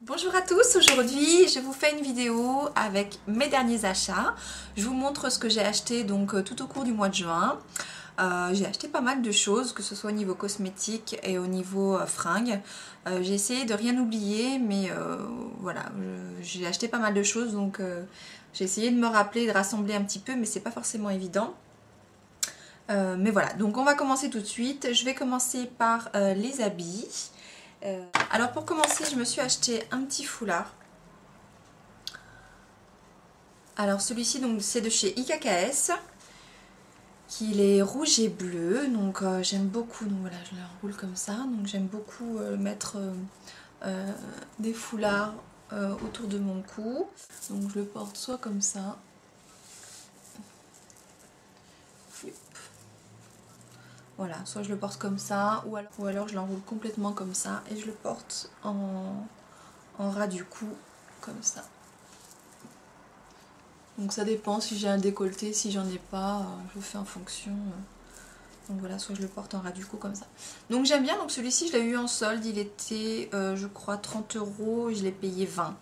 Bonjour à tous, aujourd'hui je vous fais une vidéo avec mes derniers achats. Je vous montre ce que j'ai acheté donc tout au cours du mois de juin. J'ai acheté pas mal de choses, que ce soit au niveau cosmétique et au niveau fringues. J'ai essayé de rien oublier, mais voilà, j'ai acheté pas mal de choses, donc j'ai essayé de me rappeler, de rassembler un petit peu, mais c'est pas forcément évident. Mais voilà, donc on va commencer tout de suite. Je vais commencer par les habits. Alors pour commencer, je me suis acheté un petit foulard. Alors celui-ci donc c'est de chez IKKS, qu'il est rouge et bleu, donc j'aime beaucoup. Donc voilà, je le roule comme ça. Donc j'aime beaucoup mettre des foulards autour de mon cou. Donc je le porte soit comme ça. Voilà, soit je le porte comme ça, ou alors je l'enroule complètement comme ça et je le porte en ras du cou, comme ça. Donc ça dépend si j'ai un décolleté, si j'en ai pas, je fais en fonction. Donc voilà, soit je le porte en ras du cou comme ça. Donc j'aime bien, donc celui-ci je l'ai eu en solde, il était je crois 30 € et je l'ai payé 20,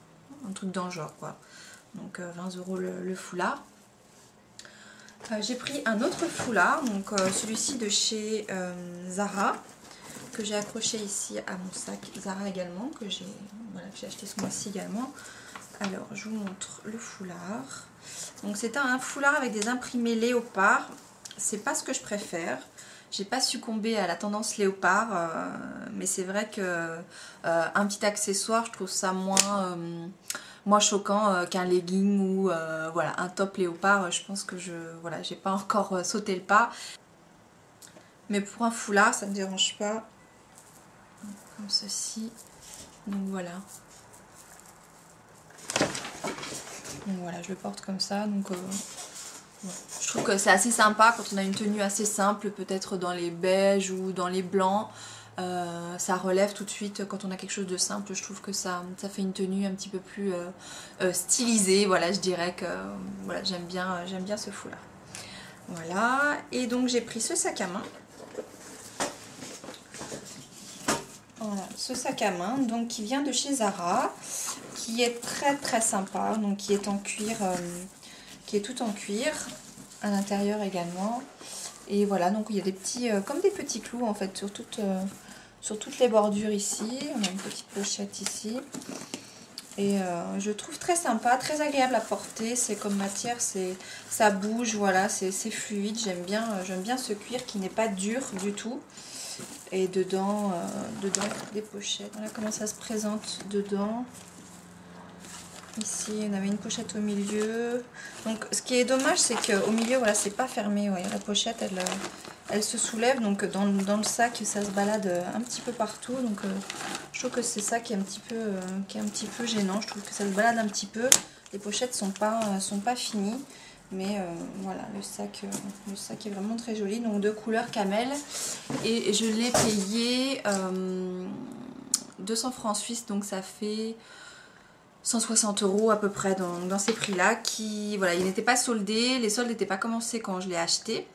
un truc dans le genre quoi. Donc 20 € le foulard. J'ai pris un autre foulard, donc celui-ci de chez Zara, que j'ai accroché ici à mon sac. Zara également, que j'ai acheté ce mois-ci également. Alors je vous montre le foulard. Donc c'est un foulard avec des imprimés léopard. C'est pas ce que je préfère. J'ai pas succombé à la tendance léopard, mais c'est vrai que un petit accessoire, je trouve ça moins choquant qu'un legging ou voilà, un top léopard. Je pense que j'ai pas encore sauté le pas. Mais pour un foulard, ça me dérange pas. Comme ceci. Donc voilà. Donc voilà, je le porte comme ça. Donc ouais. Je trouve que c'est assez sympa quand on a une tenue assez simple, peut-être dans les beiges ou dans les blancs. Ça relève tout de suite quand on a quelque chose de simple. Je trouve que ça fait une tenue un petit peu plus stylisée. Voilà, je dirais que voilà, j'aime bien ce foulard. Voilà, et donc j'ai pris ce sac à main. Voilà, ce sac à main donc qui vient de chez Zara, qui est très sympa, donc qui est en cuir, qui est tout en cuir, à l'intérieur également. Et voilà, donc il y a des petits, comme des petits clous en fait sur toutes les bordures ici. On a une petite pochette ici. Et je trouve très sympa, très agréable à porter. C'est comme matière, ça bouge, voilà, c'est fluide. J'aime bien ce cuir qui n'est pas dur du tout. Et dedans des pochettes. Voilà comment ça se présente dedans. Ici, on avait une pochette au milieu. Donc, ce qui est dommage, c'est qu'au milieu, voilà, c'est pas fermé. Ouais, la pochette, elle se soulève. Donc, dans le sac, ça se balade un petit peu partout. Donc, je trouve que c'est ça qui est un petit peu gênant. Je trouve que ça se balade un petit peu. Les pochettes sont pas finies. Mais voilà, le sac est vraiment très joli. Donc, de couleur camel. Et je l'ai payé 200 francs suisses. Donc, ça fait 160 € à peu près dans ces prix-là. Voilà, il n'était pas soldé. Les soldes n'étaient pas commencés quand je l'ai acheté.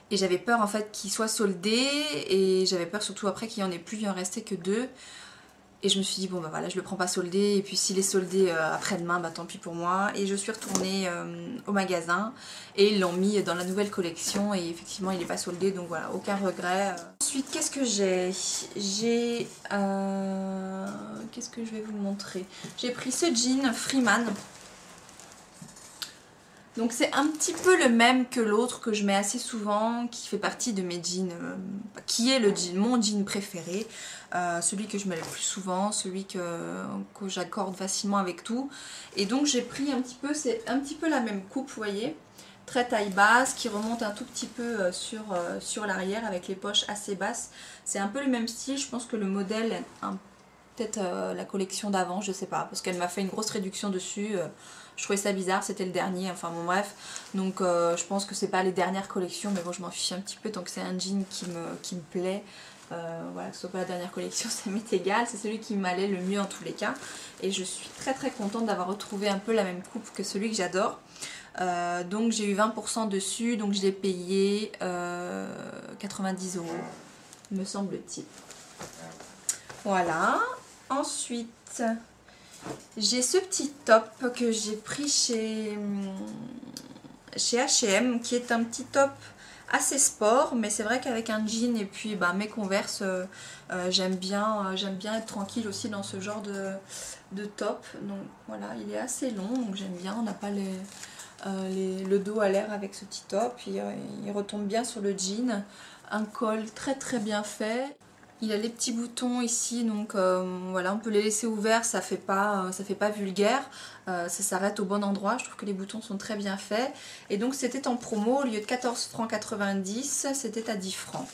Et j'avais peur en fait qu'il soit soldé. Et j'avais peur surtout après qu'il n'y en ait plus. Il en restait que 2. Et je me suis dit, bon bah voilà, je le prends pas soldé, et puis s'il est soldé après-demain, bah tant pis pour moi. Et je suis retournée au magasin, et ils l'ont mis dans la nouvelle collection, et effectivement il n'est pas soldé, donc voilà, aucun regret. Ensuite, qu'est-ce que j'ai? Qu'est-ce que je vais vous montrer? J'ai pris ce jean Freeman. Donc c'est un petit peu le même que l'autre que je mets assez souvent, qui fait partie de mes jeans, qui est mon jean préféré, celui que je mets le plus souvent, celui que j'accorde facilement avec tout. Et donc j'ai pris un petit peu, c'est un petit peu la même coupe, vous voyez, très taille basse, qui remonte un tout petit peu sur l'arrière avec les poches assez basses. C'est un peu le même style, je pense que le modèle est peut-être la collection d'avant, je sais pas, parce qu'elle m'a fait une grosse réduction dessus. Je trouvais ça bizarre, c'était le dernier, enfin bon bref. Donc je pense que c'est pas les dernières collections, mais bon je m'en fiche un petit peu tant que c'est un jean qui me plaît. Voilà, que ce soit pas la dernière collection, ça m'est égal, c'est celui qui m'allait le mieux en tous les cas. Et je suis très contente d'avoir retrouvé un peu la même coupe que celui que j'adore. Donc j'ai eu 20% dessus, donc je l'ai payé 90 €, me semble-t-il. Voilà. Ensuite, Ensuite, j'ai ce petit top que j'ai pris chez H&M, qui est un petit top assez sport, mais c'est vrai qu'avec un jean et puis mes Converse, j'aime bien être tranquille aussi dans ce genre de top. Donc voilà, il est assez long, donc j'aime bien, on n'a pas le dos à l'air avec ce petit top, il retombe bien sur le jean, un col très très bien fait. Il a les petits boutons ici, donc voilà, on peut les laisser ouverts, ça fait pas vulgaire, ça s'arrête au bon endroit, je trouve que les boutons sont très bien faits. Et donc c'était en promo, au lieu de 14 francs 90, c'était à 10 francs.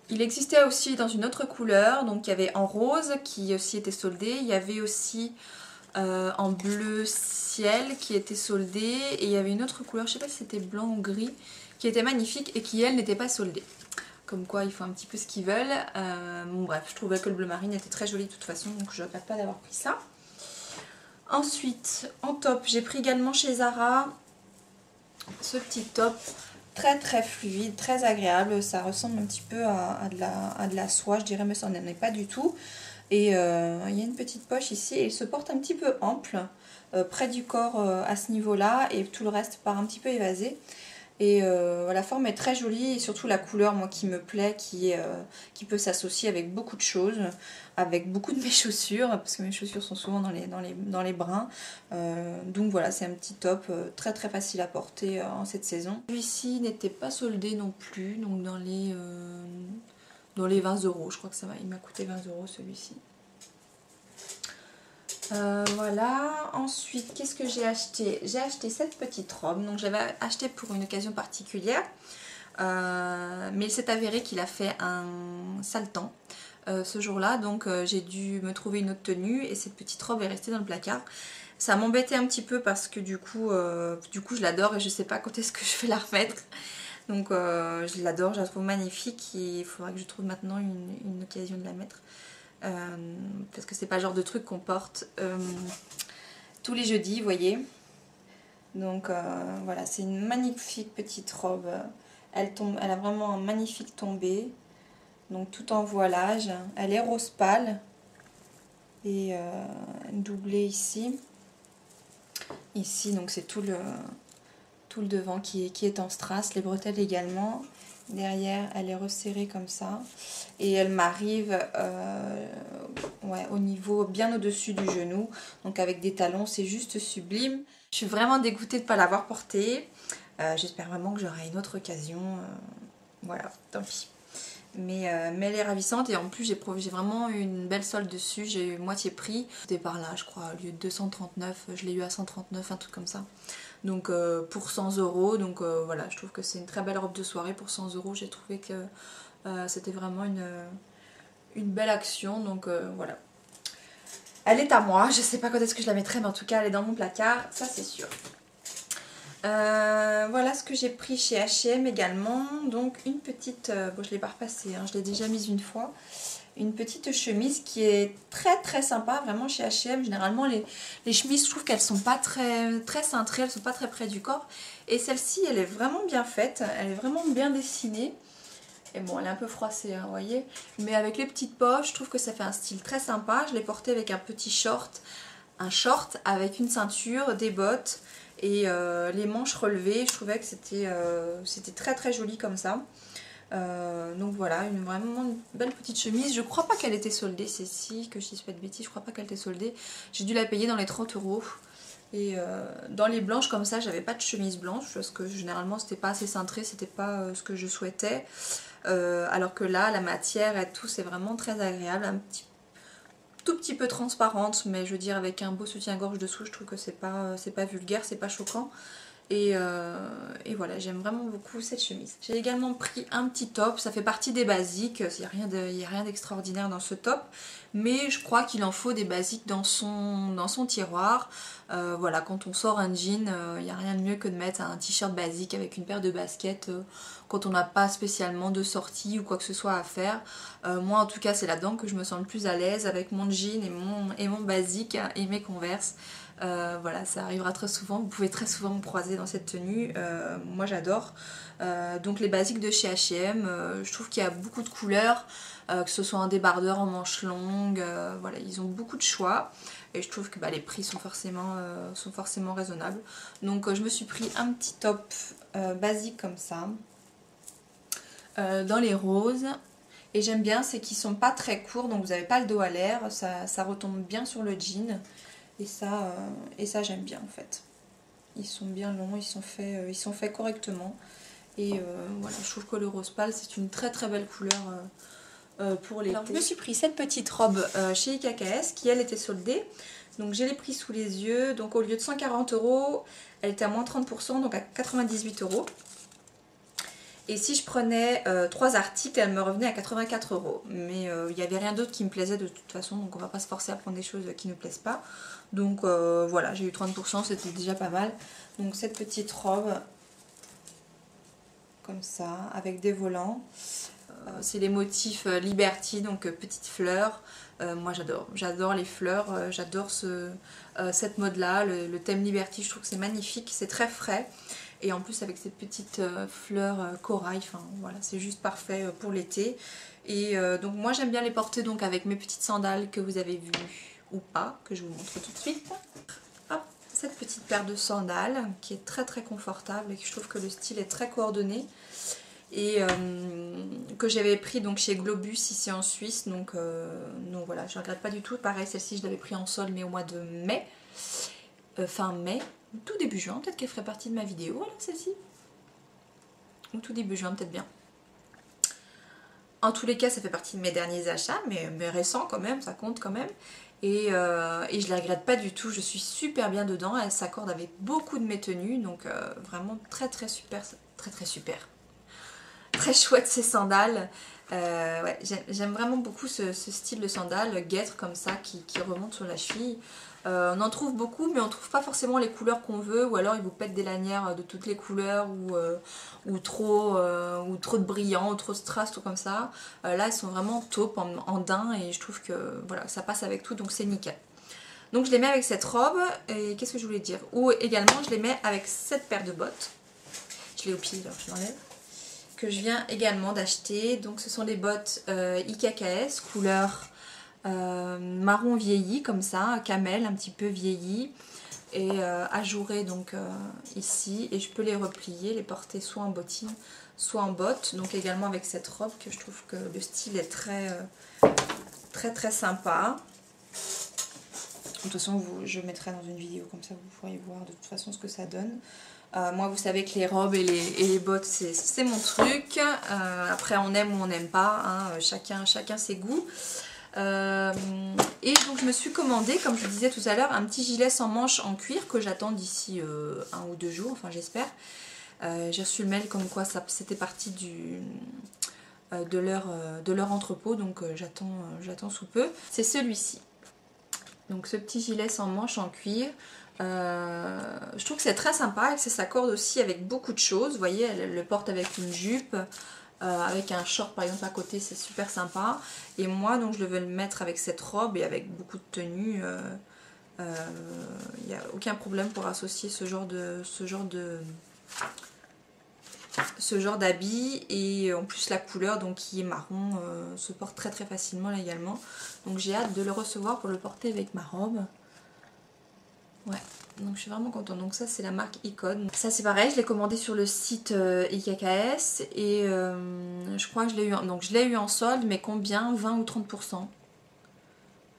Il existait aussi dans une autre couleur, donc il y avait en rose qui aussi était soldé, il y avait aussi en bleu ciel qui était soldé, et il y avait une autre couleur, je sais pas si c'était blanc ou gris, qui était magnifique et qui elle n'était pas soldée. Comme quoi ils font un petit peu ce qu'ils veulent. Bon bref, je trouvais que le bleu marine était très joli de toute façon, donc je ne regrette pas d'avoir pris ça. Ensuite, en top, j'ai pris également chez Zara ce petit top très très fluide, très agréable. Ça ressemble un petit peu à de la soie, je dirais, mais ça n'en est pas du tout. Et il y a une petite poche ici et il se porte un petit peu ample, près du corps à ce niveau-là, et tout le reste part un petit peu évasé. Et la forme est très jolie et surtout la couleur, moi, qui me plaît, qui peut s'associer avec beaucoup de choses, avec beaucoup de mes chaussures, parce que mes chaussures sont souvent dans les brins. Donc voilà, c'est un petit top très très facile à porter en cette saison. Celui-ci n'était pas soldé non plus, donc dans les 20 €, je crois que il m'a coûté 20 € celui-ci. Voilà, ensuite qu'est-ce que j'ai acheté? J'ai acheté cette petite robe, donc j'avais acheté pour une occasion particulière, mais il s'est avéré qu'il a fait un sale temps ce jour-là, donc j'ai dû me trouver une autre tenue et cette petite robe est restée dans le placard. Ça m'embêtait un petit peu parce que du coup je l'adore et je sais pas quand est-ce que je vais la remettre. Donc je l'adore, je la trouve magnifique et il faudra que je trouve maintenant une occasion de la mettre. Parce que c'est pas le genre de truc qu'on porte tous les jeudis, vous voyez. Donc voilà, c'est une magnifique petite robe. Elle a vraiment un magnifique tombé. Donc tout en voilage. Elle est rose pâle. Et doublée ici. Ici, donc c'est tout le devant qui est en strass. Les bretelles également. Derrière, elle est resserrée comme ça. Et elle m'arrive au niveau, bien au-dessus du genou. Donc avec des talons, c'est juste sublime. Je suis vraiment dégoûtée de ne pas l'avoir portée. J'espère vraiment que j'aurai une autre occasion. Voilà, tant pis. Mais elle est ravissante et en plus j'ai vraiment eu une belle solde dessus. J'ai eu moitié prix. C'était par là, je crois, au lieu de 239, je l'ai eu à 139, un truc comme ça. Donc pour 100 €, donc voilà, je trouve que c'est une très belle robe de soirée pour 100 €. J'ai trouvé que c'était vraiment une belle action, donc voilà. Elle est à moi, je sais pas quand est-ce que je la mettrai, mais en tout cas elle est dans mon placard, ça c'est sûr. Voilà ce que j'ai pris chez H&M également, donc une petite, bon je l'ai pas repassée, hein, je l'ai déjà mise une fois. Une petite chemise qui est très très sympa, vraiment chez H&M. Généralement les chemises, je trouve qu'elles sont pas très cintrées, elles sont pas très près du corps. Et celle-ci, elle est vraiment bien faite, elle est vraiment bien dessinée. Et bon, elle est un peu froissée, hein, vous voyez. Mais avec les petites poches, je trouve que ça fait un style très sympa. Je l'ai portée avec un petit short, un short avec une ceinture, des bottes et les manches relevées. Je trouvais que c'était très très joli comme ça. Donc voilà, vraiment une belle petite chemise. Je crois pas qu'elle était soldée, celle-ci, que je dise pas de bêtises, je crois pas qu'elle était soldée. J'ai dû la payer dans les 30 €. Et dans les blanches comme ça, j'avais pas de chemise blanche parce que généralement c'était pas assez cintré, c'était pas ce que je souhaitais. Alors que là, la matière et tout, c'est vraiment très agréable, tout petit peu transparente, mais je veux dire avec un beau soutien-gorge dessous, je trouve que c'est pas vulgaire, c'est pas choquant. Et voilà, j'aime vraiment beaucoup cette chemise. J'ai également pris un petit top, ça fait partie des basiques, il n'y a rien d'extraordinaire dans ce top, mais je crois qu'il en faut des basiques dans son tiroir. Voilà, quand on sort un jean, il n'y a rien de mieux que de mettre un t-shirt basique avec une paire de baskets quand on n'a pas spécialement de sortie ou quoi que ce soit à faire. Moi en tout cas c'est là-dedans que je me sens le plus à l'aise avec mon jean et mon basique et mes Converse. Voilà, ça arrivera très souvent, vous pouvez très souvent me croiser dans cette tenue, moi j'adore. Donc les basiques de chez H&M, je trouve qu'il y a beaucoup de couleurs, que ce soit en débardeur, en manches longues, voilà, ils ont beaucoup de choix. Et je trouve que les prix sont forcément raisonnables. Donc je me suis pris un petit top basique comme ça, dans les roses. Et j'aime bien, c'est qu'ils sont pas très courts, donc vous n'avez pas le dos à l'air, ça retombe bien sur le jean. Et ça j'aime bien en fait. Ils sont bien longs, ils sont faits correctement. Et voilà, je trouve que le rose pâle c'est une très très belle couleur pour l'été. Je me suis pris cette petite robe chez IKKS qui elle était soldée. Donc j'ai les prix sous les yeux. Donc au lieu de 140 €, elle était à moins 30%, donc à 98 €. Et si je prenais 3 articles, elle me revenait à 84 €. Mais il n'y avait rien d'autre qui me plaisait de toute façon, donc on va pas se forcer à prendre des choses qui ne nous plaisent pas. Donc voilà, j'ai eu 30%, c'était déjà pas mal. Donc cette petite robe, comme ça, avec des volants. C'est les motifs Liberty, donc petites fleurs. Moi j'adore les fleurs, j'adore cette mode là, le thème Liberty, je trouve que c'est magnifique, c'est très frais. Et en plus avec ces petites fleurs corail, enfin voilà, c'est juste parfait pour l'été. Et donc moi j'aime bien les porter donc avec mes petites sandales que vous avez vues ou pas, que je vous montre tout de suite. Hop, cette petite paire de sandales qui est très très confortable et que je trouve que le style est très coordonné. Et que j'avais pris donc chez Globus ici en Suisse, donc voilà, je ne regrette pas du tout. Pareil, celle-ci je l'avais pris en solde mais au mois de mai, fin mai, tout début juin, peut-être qu'elle ferait partie de ma vidéo alors celle-ci, ou tout début juin peut-être bien. En tous les cas ça fait partie de mes derniers achats, mais récents quand même, ça compte quand même. Et je ne la regrette pas du tout, je suis super bien dedans, elle s'accorde avec beaucoup de mes tenues, donc vraiment très super, très super. Très chouette ces sandales, ouais, j'aime vraiment beaucoup ce style de sandales, guêtre comme ça qui remonte sur la cheville. On en trouve beaucoup mais on trouve pas forcément les couleurs qu'on veut, ou alors ils vous pètent des lanières de toutes les couleurs ou trop de brillant, ou trop de strass, tout comme ça. Là elles sont vraiment taupe en daim et je trouve que voilà, ça passe avec tout, donc c'est nickel. Donc je les mets avec cette robe et qu'est-ce que je voulais dire, ou également je les mets avec cette paire de bottes. Je l'ai au pied alors je l'enlève, que je viens également d'acheter. Donc ce sont les bottes IKKS couleur marron vieilli comme ça, camel un petit peu vieilli et ajouré donc ici, et je peux les replier, les porter soit en bottine soit en bottes, donc également avec cette robe que je trouve que le style est très sympa. De toute façon je mettrai dans une vidéo comme ça vous pourrez voir de toute façon ce que ça donne. Moi vous savez que les robes et les bottes c'est mon truc, après on aime ou on n'aime pas, hein, chacun ses goûts. Et donc je me suis commandé, comme je vous disais tout à l'heure, un petit gilet sans manches en cuir que j'attends d'ici 1 ou 2 jours, enfin j'espère. J'ai reçu le mail comme quoi c'était parti de leur entrepôt, donc j'attends sous peu. C'est celui-ci, donc ce petit gilet sans manches en cuir. Je trouve que c'est très sympa et que ça s'accorde aussi avec beaucoup de choses. Vous voyez, elle le porte avec une jupe, avec un short par exemple à côté, c'est super sympa. Et moi donc je veux le mettre avec cette robe et avec beaucoup de tenues. Il n'y a aucun problème pour associer ce genre d'habit, et en plus la couleur donc qui est marron se porte très facilement là également. Donc j'ai hâte de le recevoir pour le porter avec ma robe. Ouais, donc je suis vraiment contente. Donc ça c'est la marque Icon. Ça c'est pareil, je l'ai commandé sur le site IKKS et je crois que je l'ai eu en solde, mais combien, 20 ou 30%.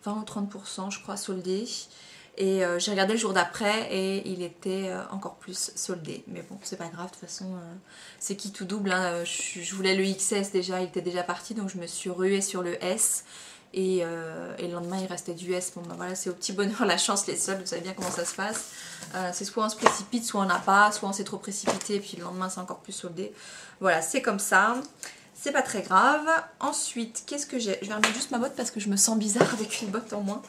20 ou 30% je crois soldé. Et j'ai regardé le jour d'après et il était encore plus soldé. Mais bon, c'est pas grave, de toute façon, c'est qui tout double. Hein. Je voulais le XS déjà, il était déjà parti, donc je me suis ruée sur le S. Et le lendemain il restait du S. Bon ben voilà, c'est au petit bonheur la chance, les soldes, vous savez bien comment ça se passe. C'est soit on se précipite, soit on n'a pas, soit on s'est trop précipité et puis le lendemain c'est encore plus soldé. Voilà, c'est comme ça, c'est pas très grave. Ensuite, qu'est-ce que j'ai? Je vais remettre juste ma botte parce que je me sens bizarre avec une botte en moins.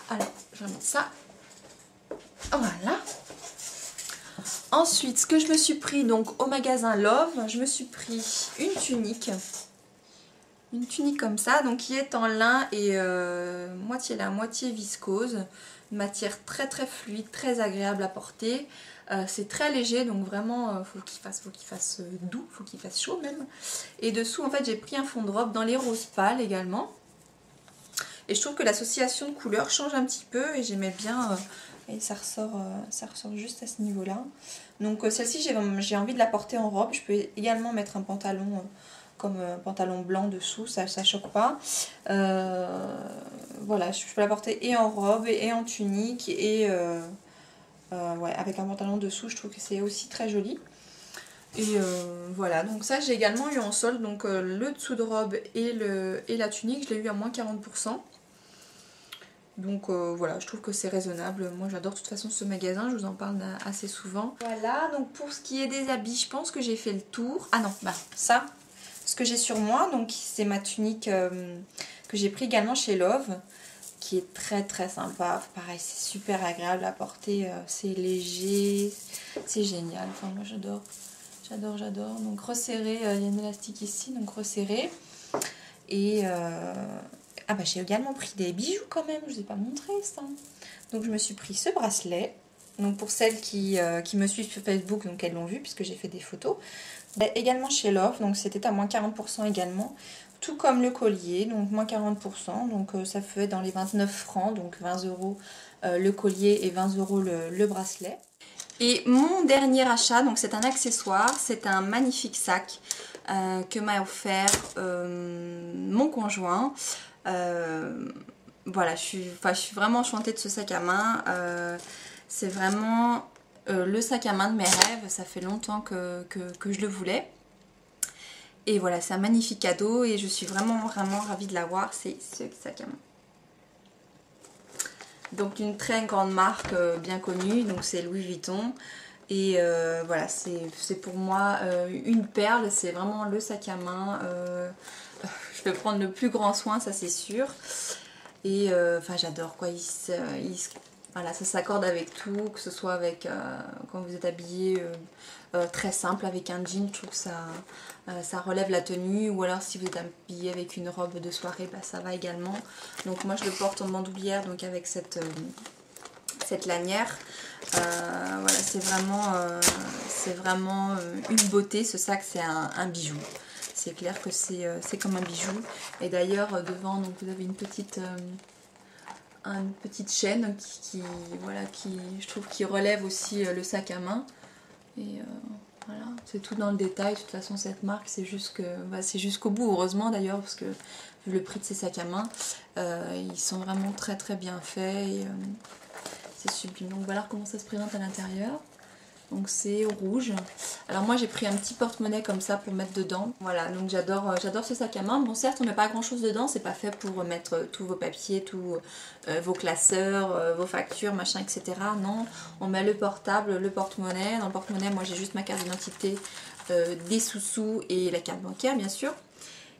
Alors, je vais remettre ça. Voilà. Ensuite, ce que je me suis pris donc au magasin Love, je me suis pris une tunique. une tunique comme ça, donc qui est en lin et moitié lin, moitié viscose. Une matière très très fluide, très agréable à porter. C'est très léger, donc vraiment faut qu'il fasse doux, faut qu'il fasse chaud même. Et dessous en fait j'ai pris un fond de robe dans les roses pâles également. Et je trouve que l'association de couleurs change un petit peu et j'aimais bien, et ça ressort juste à ce niveau là. Donc celle-ci j'ai envie de la porter en robe. Je peux également mettre un pantalon comme un pantalon blanc dessous, ça choque pas. Voilà, je peux la porter et en robe et en tunique et ouais, avec un pantalon dessous, je trouve que c'est aussi très joli. Et voilà, donc ça j'ai également eu en solde, donc le dessous de robe et la tunique, je l'ai eu à moins 40%. Donc voilà, je trouve que c'est raisonnable. Moi j'adore de toute façon ce magasin, je vous en parle assez souvent. Voilà, donc pour ce qui est des habits, je pense que j'ai fait le tour. Ah non, bah ça, ce que j'ai sur moi, donc c'est ma tunique que j'ai pris également chez Love, qui est très très sympa. Pareil, c'est super agréable à porter, c'est léger, c'est génial. Enfin moi j'adore, j'adore, j'adore. Donc resserré, il y a un élastique ici, donc resserré. Et ah bah j'ai également pris des bijoux quand même, je ne vous ai pas montré ça. Donc je me suis pris ce bracelet. Donc pour celles qui me suivent sur Facebook, donc elles l'ont vu puisque j'ai fait des photos. Également chez Love, donc c'était à moins 40% également. Tout comme le collier, donc moins 40%. Donc ça fait dans les 29 francs, donc 20 € le collier et 20 € le bracelet. Et mon dernier achat, donc c'est un accessoire, c'est un magnifique sac que m'a offert mon conjoint. Voilà, je suis vraiment enchantée de ce sac à main. C'est vraiment le sac à main de mes rêves. Ça fait longtemps que je le voulais. Et voilà, c'est un magnifique cadeau et je suis vraiment ravie de l'avoir. C'est ce sac à main. Donc une très grande marque bien connue, donc c'est Louis Vuitton. Et voilà, c'est pour moi une perle, c'est vraiment le sac à main. Je vais prendre le plus grand soin, ça c'est sûr. Et enfin j'adore quoi, voilà, ça s'accorde avec tout, que ce soit avec quand vous êtes habillé très simple avec un jean, je trouve que ça relève la tenue, ou alors si vous êtes habillé avec une robe de soirée, bah, ça va également. Donc moi je le porte en bandoulière, donc avec cette lanière. Voilà, c'est vraiment une beauté, ce sac, c'est un bijou. C'est clair que c'est comme un bijou. Et d'ailleurs devant, donc vous avez une petite chaîne voilà, je trouve qui relève aussi le sac à main. Et voilà, c'est tout dans le détail. De toute façon cette marque c'est jusqu'au bout, heureusement d'ailleurs, parce que vu le prix de ces sacs à main, ils sont vraiment très très bien faits et c'est sublime. Donc voilà comment ça se présente à l'intérieur. Donc c'est rouge. Alors moi j'ai pris un petit porte-monnaie comme ça pour mettre dedans. Voilà, donc j'adore ce sac à main. Bon certes on met pas grand chose dedans, c'est pas fait pour mettre tous vos papiers, tous vos classeurs, vos factures, machin, etc. Non, on met le portable, le porte-monnaie. Dans le porte-monnaie moi j'ai juste ma carte d'identité, des sous-sous et la carte bancaire bien sûr.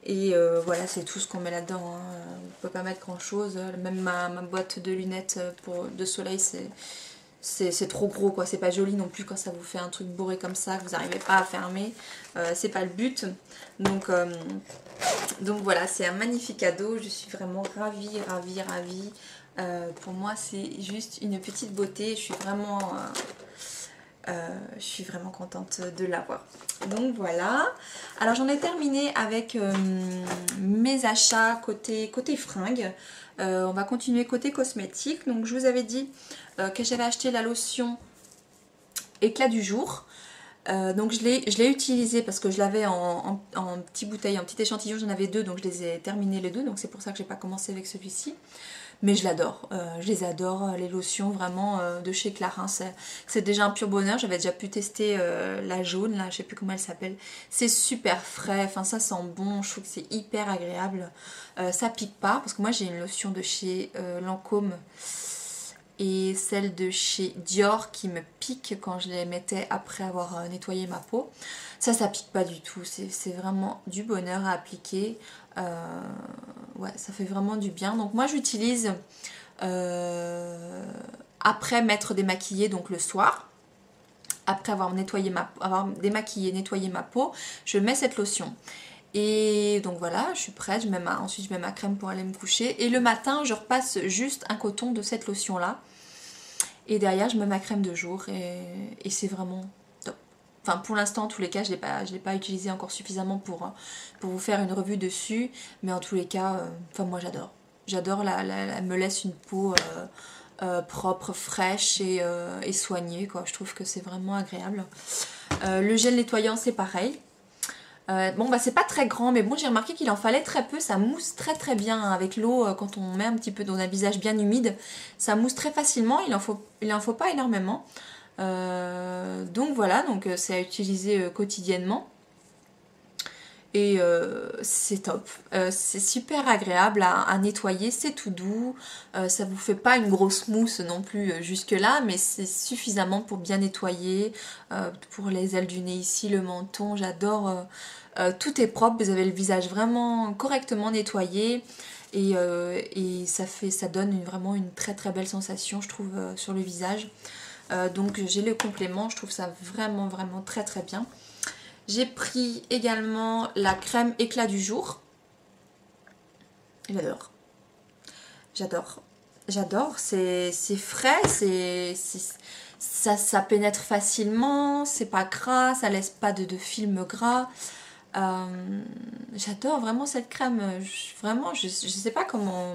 Et voilà, c'est tout ce qu'on met là-dedans, hein. On ne peut pas mettre grand chose. Même ma boîte de lunettes de soleil, c'est trop gros quoi, c'est pas joli non plus quand ça vous fait un truc bourré comme ça que vous n'arrivez pas à fermer, c'est pas le but. Donc voilà, c'est un magnifique cadeau, je suis vraiment ravie. Pour moi c'est juste une petite beauté, je suis vraiment contente de l'avoir. Donc voilà, alors j'en ai terminé avec mes achats côté fringues. On va continuer côté cosmétique. Donc je vous avais dit que j'avais acheté la lotion éclat du jour. Donc je l'ai utilisée parce que je l'avais en petite bouteille, en petit échantillon, j'en avais deux, donc je les ai terminés les deux, donc c'est pour ça que j'ai pas commencé avec celui-ci. Mais je l'adore, je les adore, les lotions vraiment de chez Clarins, c'est déjà un pur bonheur. J'avais déjà pu tester la jaune, là, je sais plus comment elle s'appelle. C'est super frais, enfin ça sent bon, je trouve que c'est hyper agréable. Ça pique pas, parce que moi j'ai une lotion de chez Lancôme et celle de chez Dior qui me pique quand je les mettais après avoir nettoyé ma peau. Ça pique pas du tout, c'est vraiment du bonheur à appliquer. Ouais, ça fait vraiment du bien. Donc moi j'utilise après m'être démaquillée, donc le soir, après avoir démaquillé, nettoyé ma peau, je mets cette lotion. Et donc voilà, je suis prête, ensuite je mets ma crème pour aller me coucher. Et le matin, je repasse juste un coton de cette lotion-là. Et derrière, je mets ma crème de jour et c'est vraiment top. Enfin, pour l'instant, en tous les cas, je l'ai pas utilisé encore suffisamment pour vous faire une revue dessus. Mais en tous les cas, enfin, moi j'adore. J'adore, elle me laisse une peau propre, fraîche et soignée, quoi. Je trouve que c'est vraiment agréable. Le gel nettoyant, c'est pareil. Bon bah c'est pas très grand mais bon j'ai remarqué qu'il en fallait très peu, ça mousse très très bien avec l'eau quand on met un petit peu dans un visage bien humide, ça mousse très facilement, il en faut pas énormément. Donc voilà, donc c'est à utiliser quotidiennement et c'est top, c'est super agréable à nettoyer, c'est tout doux, ça vous fait pas une grosse mousse non plus jusque là mais c'est suffisamment pour bien nettoyer, pour les ailes du nez ici, le menton, j'adore. Tout est propre, vous avez le visage vraiment correctement nettoyé et ça donne vraiment une très très belle sensation je trouve sur le visage. Donc j'ai le complément, je trouve ça vraiment vraiment très très bien. J'ai pris également la crème éclat du jour. J'adore. J'adore, c'est frais, ça pénètre facilement, c'est pas gras, ça laisse pas de film gras. J'adore vraiment cette crème. Vraiment, je sais pas comment.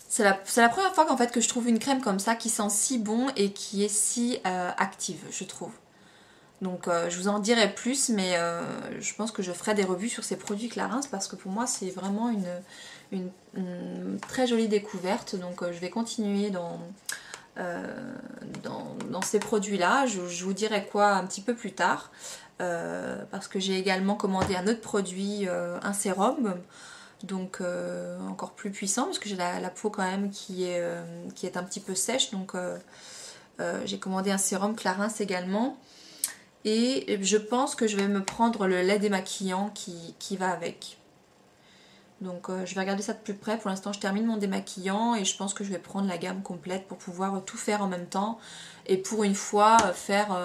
C'est la première fois qu'en fait que je trouve une crème comme ça qui sent si bon et qui est si active, je trouve. Donc je vous en dirai plus, mais je pense que je ferai des revues sur ces produits Clarins parce que pour moi c'est vraiment une très jolie découverte. Donc je vais continuer dans ces produits-là. Je vous dirai quoi un petit peu plus tard. Parce que j'ai également commandé un autre produit, un sérum, donc encore plus puissant parce que j'ai la peau quand même qui est un petit peu sèche, donc j'ai commandé un sérum Clarins également et je pense que je vais me prendre le lait démaquillant qui va avec. Donc je vais regarder ça de plus près. Pour l'instant je termine mon démaquillant et je pense que je vais prendre la gamme complète pour pouvoir tout faire en même temps. Et pour une fois faire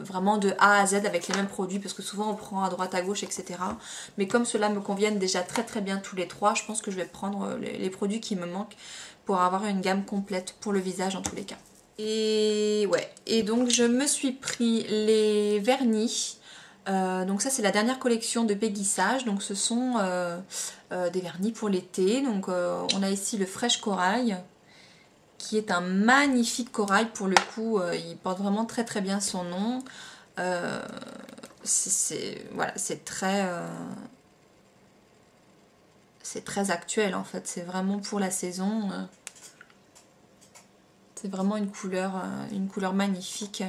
vraiment de A à Z avec les mêmes produits parce que souvent on prend à droite à gauche etc. Mais comme cela me conviennent déjà très très bien tous les trois, je pense que je vais prendre les produits qui me manquent pour avoir une gamme complète pour le visage en tous les cas. Et ouais, et donc je me suis pris les vernis. Donc ça c'est la dernière collection de Peggy Sage, donc ce sont des vernis pour l'été. Donc on a ici le Fresh Corail qui est un magnifique corail pour le coup, il porte vraiment très très bien son nom. Voilà, c'est très actuel en fait, c'est vraiment pour la saison. C'est vraiment une couleur magnifique.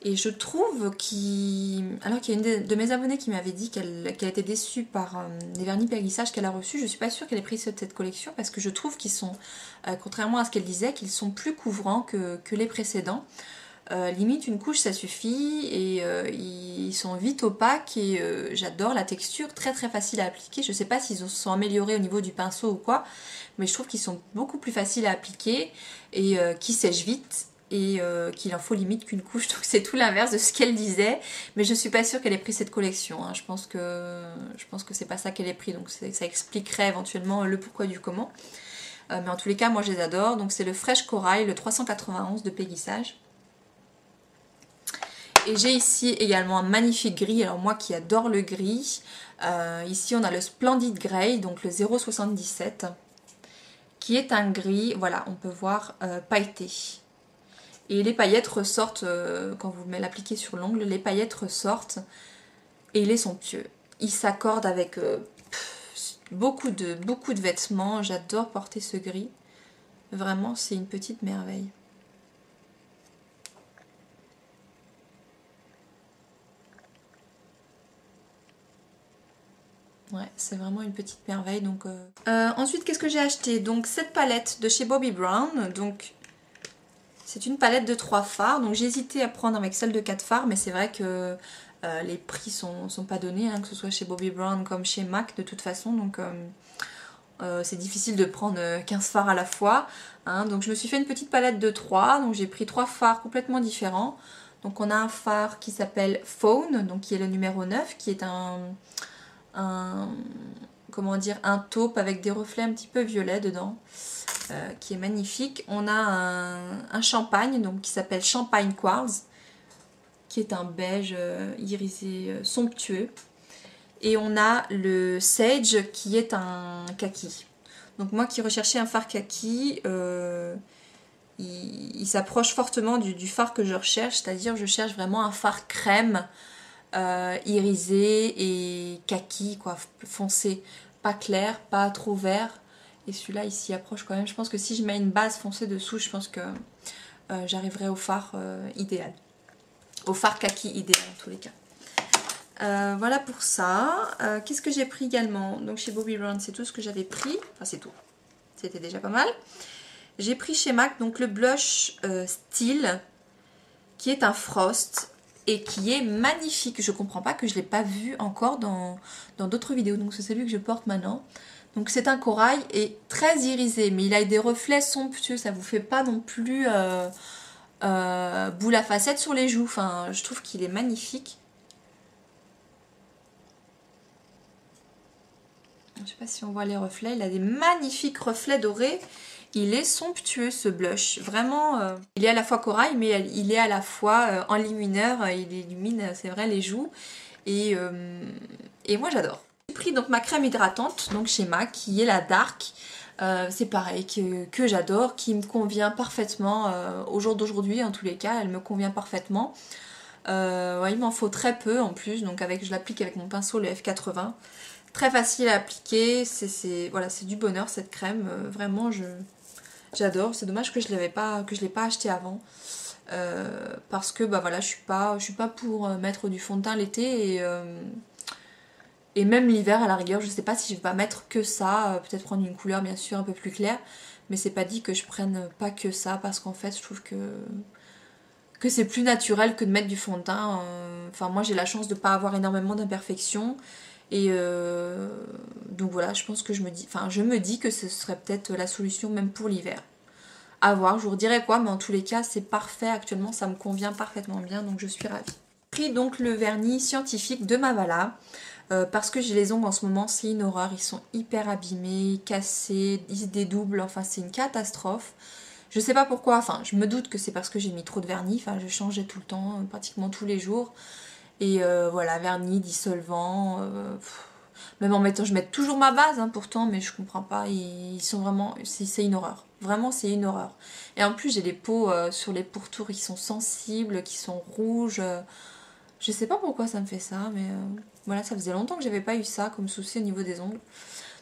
Et je trouve alors qu'il y a une de mes abonnées qui m'avait dit qu'elle était déçue par les vernis Peggy Sage qu'elle a reçus, je suis pas sûre qu'elle ait pris cette collection parce que je trouve qu'ils sont, contrairement à ce qu'elle disait, qu'ils sont plus couvrants que les précédents. Limite une couche ça suffit et ils sont vite opaques et j'adore la texture, très très facile à appliquer. Je sais pas s'ils se sont améliorés au niveau du pinceau ou quoi, mais je trouve qu'ils sont beaucoup plus faciles à appliquer et qui sèchent vite. Et qu'il en faut limite qu'une couche, donc c'est tout l'inverse de ce qu'elle disait, mais je suis pas sûre qu'elle ait pris cette collection, hein. Je pense que c'est pas ça qu'elle ait pris, donc ça expliquerait éventuellement le pourquoi du comment, mais en tous les cas moi je les adore. Donc c'est le Fresh Corail, le 391 de Peggy Sage. Et j'ai ici également un magnifique gris, alors moi qui adore le gris, ici on a le Splendid Grey, donc le 0,77, qui est un gris, voilà, on peut voir pailleté. Et les paillettes ressortent, quand vous l'appliquez sur l'ongle, les paillettes ressortent et il est somptueux. Il s'accorde avec beaucoup de vêtements, j'adore porter ce gris. Vraiment, c'est une petite merveille. Ouais, c'est vraiment une petite merveille. Donc, ensuite, qu'est-ce que j'ai acheté? Donc, cette palette de chez Bobbi Brown, donc... C'est une palette de 3 fards, donc j'ai hésité à prendre avec celle de 4 fards, mais c'est vrai que les prix sont pas donnés, hein, que ce soit chez Bobbi Brown comme chez MAC de toute façon, donc c'est difficile de prendre 15 fards à la fois. Hein, donc je me suis fait une petite palette de 3, donc j'ai pris 3 fards complètement différents. Donc on a un fard qui s'appelle Fawn, donc qui est le numéro 9, qui est un comment dire, un taupe avec des reflets un petit peu violets dedans, qui est magnifique. On a un champagne donc, qui s'appelle Champagne Quartz, qui est un beige irisé somptueux. Et on a le Sage qui est un kaki. Donc moi qui recherchais un fard kaki, il s'approche fortement du fard que je recherche, c'est-à-dire je cherche vraiment un fard crème, irisé et kaki, quoi, foncé. Pas clair, pas trop vert. Et celui-là, il s'y approche quand même. Je pense que si je mets une base foncée dessous, je pense que j'arriverai au fard idéal. Au fard kaki idéal en tous les cas. Voilà pour ça. Qu'est-ce que j'ai pris également? Donc chez Bobbi Brown, c'est tout ce que j'avais pris. Enfin, c'est tout. C'était déjà pas mal. J'ai pris chez MAC donc le blush Steel, qui est un frost et qui est magnifique. Je comprends pas que je ne l'ai pas vu encore dans d'autres vidéos. Donc c'est celui que je porte maintenant. Donc c'est un corail et très irisé, mais il a des reflets somptueux. Ça vous fait pas non plus boule à facettes sur les joues. Enfin, je trouve qu'il est magnifique. Je sais pas si on voit les reflets. Il a des magnifiques reflets dorés. Il est somptueux ce blush. Vraiment, il est à la fois corail, mais il est à la fois enlumineur. Il illumine, c'est vrai, les joues. Et moi, j'adore. J'ai pris donc ma crème hydratante, donc chez MAC, qui est la Dark. C'est pareil, que j'adore, qui me convient parfaitement au jour d'aujourd'hui. En tous les cas, elle me convient parfaitement. Ouais, il m'en faut très peu en plus. Donc je l'applique avec mon pinceau, le F80. Très facile à appliquer, voilà, c'est du bonheur cette crème, vraiment j'adore. C'est dommage que je l'ai pas acheté avant, parce que bah voilà, je suis pas pour mettre du fond de teint l'été et même l'hiver à la rigueur. Je sais pas si je vais pas mettre que ça, peut-être prendre une couleur bien sûr un peu plus claire, mais c'est pas dit que je prenne pas que ça, parce qu'en fait je trouve que c'est plus naturel que de mettre du fond de teint. Enfin moi j'ai la chance de pas avoir énormément d'imperfections. Et donc voilà, je pense que je me dis que ce serait peut-être la solution même pour l'hiver. À voir, je vous redirai quoi, mais en tous les cas, c'est parfait actuellement, ça me convient parfaitement bien, donc je suis ravie. J'ai pris donc le vernis scientifique de Mavala, parce que j'ai les ongles en ce moment, c'est une horreur, ils sont hyper abîmés, cassés, ils se dédoublent, enfin c'est une catastrophe. Je sais pas pourquoi, enfin je me doute que c'est parce que j'ai mis trop de vernis, enfin je changeais tout le temps, pratiquement tous les jours. Et voilà, vernis, dissolvant. Même en mettant, je mets toujours ma base hein, pourtant, mais je comprends pas. Ils sont vraiment, c'est une horreur. Vraiment, c'est une horreur. Et en plus, j'ai les peaux sur les pourtours qui sont sensibles, qui sont rouges. Je sais pas pourquoi ça me fait ça, mais voilà, ça faisait longtemps que j'avais pas eu ça comme souci au niveau des ongles.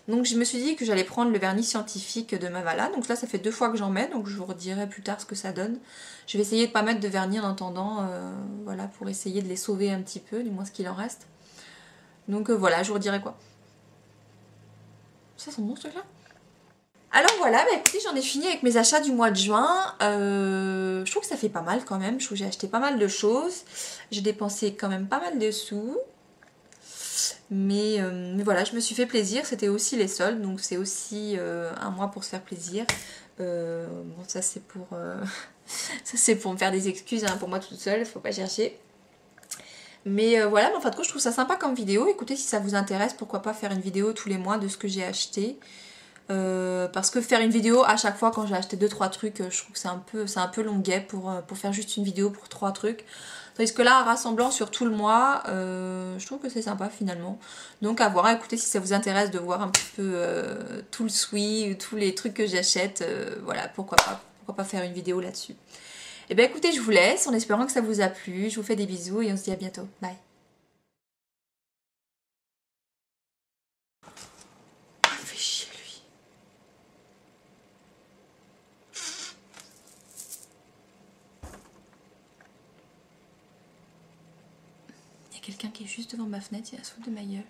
Donc je me suis dit que j'allais prendre le vernis scientifique de Mavala. Donc là ça fait 2 fois que j'en mets, donc je vous redirai plus tard ce que ça donne. Je vais essayer de pas mettre de vernis en attendant, voilà, pour essayer de les sauver un petit peu, du moins ce qu'il en reste. Donc voilà, je vous redirai quoi. Ça sent bon ce truc là. Alors voilà, bah écoutez, j'en ai fini avec mes achats du mois de juin. Je trouve que ça fait pas mal quand même. Je trouve que j'ai acheté pas mal de choses. J'ai dépensé quand même pas mal de sous. Mais voilà, je me suis fait plaisir. C'était aussi les soldes, donc c'est aussi un mois pour se faire plaisir. Bon, ça c'est pour ça c'est pour me faire des excuses hein, pour moi toute seule, faut pas chercher. Mais voilà, mais en fin de compte, je trouve ça sympa comme vidéo. Écoutez, si ça vous intéresse, pourquoi pas faire une vidéo tous les mois de ce que j'ai acheté. Parce que faire une vidéo à chaque fois quand j'ai acheté 2-3 trucs, je trouve que c'est un peu longuet pour faire juste une vidéo pour 3 trucs. Tandis que là, en rassemblant sur tout le mois, je trouve que c'est sympa finalement. Donc à voir, écoutez, si ça vous intéresse de voir un petit peu tout le suivi, tous les trucs que j'achète, voilà, pourquoi pas faire une vidéo là-dessus. Et bien écoutez, je vous laisse en espérant que ça vous a plu. Je vous fais des bisous et on se dit à bientôt. Bye. Il fait chier lui. Il y a quelqu'un qui est juste devant ma fenêtre, il a la soupe de ma gueule.